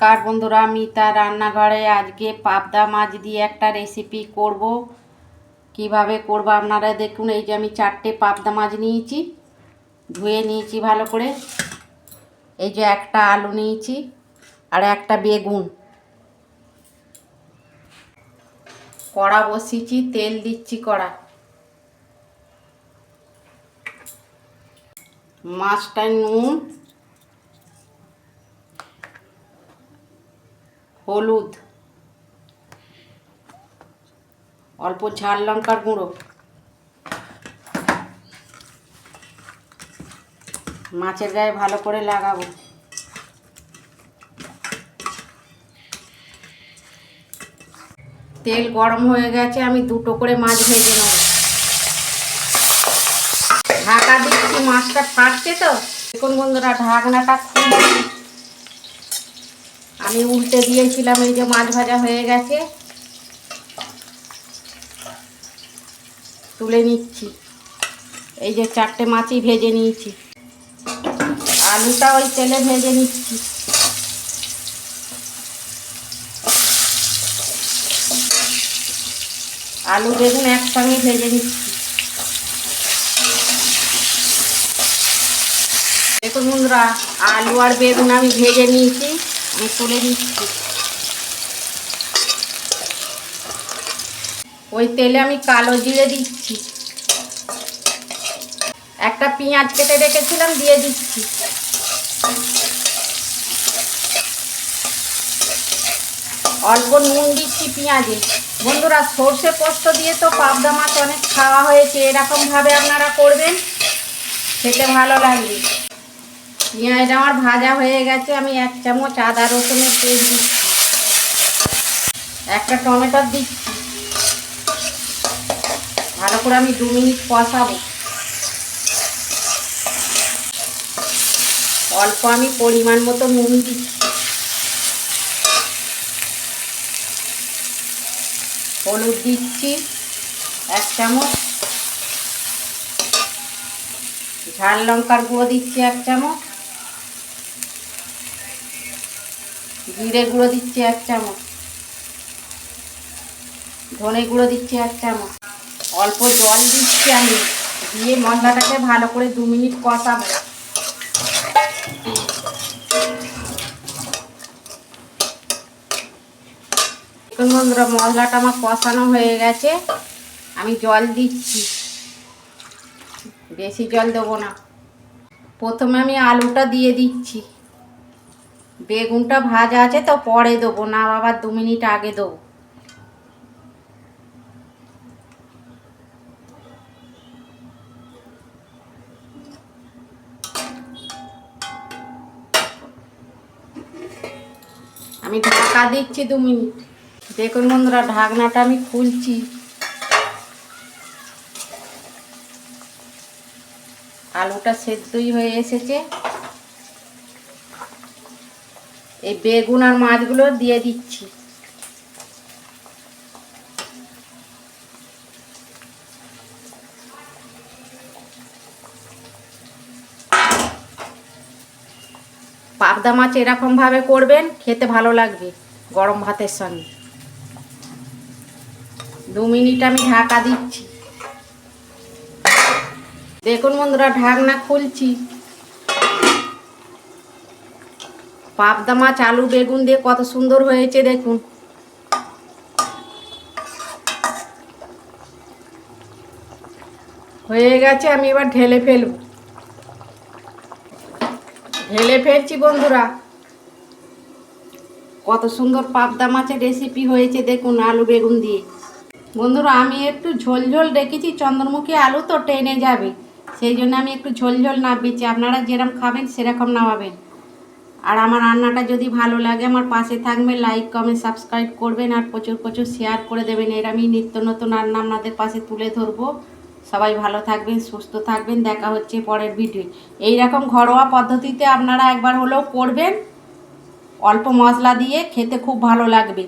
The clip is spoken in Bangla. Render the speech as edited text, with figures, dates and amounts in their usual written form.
নমস্কার বন্ধুরা, আমি তার রান্নাঘরে আজকে পাবদা মাছ দিয়ে একটা রেসিপি করব। কিভাবে করব আপনারা দেখুন। এই যে আমি 4টে পাবদা মাছ নিয়েছি, ধুয়ে নিয়েছি ভালো করে। এই যে একটা আলু নিয়েছি আর একটা বেগুন। কড়া বসিয়েছি, তেল দিচ্ছি কড়া। মাছটায় নুন, হলুদ, অল্প ঝাল লঙ্কার গুঁড়ো, মাছের গায়ে ভালো করে লাগাবো। তেল গরম হয়ে গেছে, আমি দুটো করে মাছ ভেজে নেব। ঢাকা দিচ্ছি, মাছটা ফাটছে তো। দেখুন বন্ধুরা, ঢাকনাটা খুলে আমি উল্টে দিয়েছিলাম। এই যে মাছ ভাজা হয়ে গেছে, তুলে নিচ্ছি। এই যে 4টে মাছই ভেজে নিয়েছি। আলুটা ওই তেলে ভেজে নিচ্ছি। আলু বেগুন একসঙ্গে ভেজে নিচ্ছি। দেখুন বন্ধুরা, আলু আর বেগুন আমি ভেজে নিয়েছি, আমি তুলে নিচ্ছি। ওই তেলে আমি কালো জিরে দিচ্ছি। একটা পেঁয়াজ কেটে রেখেছিলাম, দিয়ে দিচ্ছি। অল্প নুন দিচ্ছি পেঁয়াজে। বন্ধুরা, সর্ষে পোস্ত দিয়ে তো পাবদা মাছ অনেক খাওয়া হয়েছে, এরকমভাবে আপনারা করবেন, খেতে ভালো লাগবে। পেঁয়াজটা আমার ভাজা হয়ে গেছে, আমি 1 চামচ আদা রসুনের পেস্ট দিচ্ছি। একটা টমেটো দিচ্ছি। ভালো করে আমি 2 মিনিট কষাবো। অল্প আমি পরিমাণ মতো নুন দিচ্ছি। হলুদ দিচ্ছি 1 চামচ। ঝাল লঙ্কার গুঁড়ো দিচ্ছি 1 চামচ। জিরে গুঁড়ো দিচ্ছি 1 চামচ। ধনে গুঁড়ো দিচ্ছি 1 চামচ। অল্প জল দিচ্ছি আমি, দিয়ে মশলাটাকে ভালো করে 2 মিনিট কষাবো। বন্ধুরা, মশলাটা আমার কষানো হয়ে গেছে, আমি জল দিচ্ছি। বেশি জল দেবো না। প্রথমে আমি আলুটা দিয়ে দিচ্ছি। বেগুনটা ভাজা আছে তো, পরে দেবো না, আবার 2 মিনিট আগে দেবো। আমি ঢাকা দিচ্ছি 2 মিনিট। দেখুন বন্ধুরা, ঢাকনাটা আমি খুলছি। আলুটা সেদ্ধই হয়ে এসেছে। এই বেগুন আর মাছগুলো দিয়ে দিচ্ছি। পাবদা মাছ এরকমভাবে করবেন, খেতে ভালো লাগবে গরম ভাতের সঙ্গে। 2 মিনিট আমি ঢাকা দিচ্ছি। দেখুন বন্ধুরা, ঢাকনা খুলছি। পাবদা মাছ আলু বেগুন দিয়ে কত সুন্দর হয়েছে দেখুন। হয়ে গেছে, আমি এবার ঢেলে ফেলব। ঢেলে ফেলছি বন্ধুরা। কত সুন্দর পাবদা মাছের রেসিপি হয়েছে দেখুন, আলু বেগুন দিয়ে। বন্ধুরা, আমি একটু ঝোল ঝোল রেখেছি, চন্দ্রমুখী আলু তো টেনে যাবে, সেই জন্য আমি একটু ঝোল ঝোল নামিয়েছি। আপনারা যেরকম খাবেন সেরকম নামাবেন। আর আমার রান্নাটা যদি ভালো লাগে, আমার পাশে থাকবেন, লাইক কমেন্ট সাবস্ক্রাইব করবেন, আর প্রচুর প্রচুর শেয়ার করে দেবেন। এর আমি নিত্য নতুন রান্না আপনাদের পাশে তুলে ধরবো। সবাই ভালো থাকবেন, সুস্থ থাকবেন। দেখা হচ্ছে পরের ভিডিও। এইরকম ঘরোয়া পদ্ধতিতে আপনারা একবার হলেও করবেন, অল্প মশলা দিয়ে, খেতে খুব ভালো লাগবে।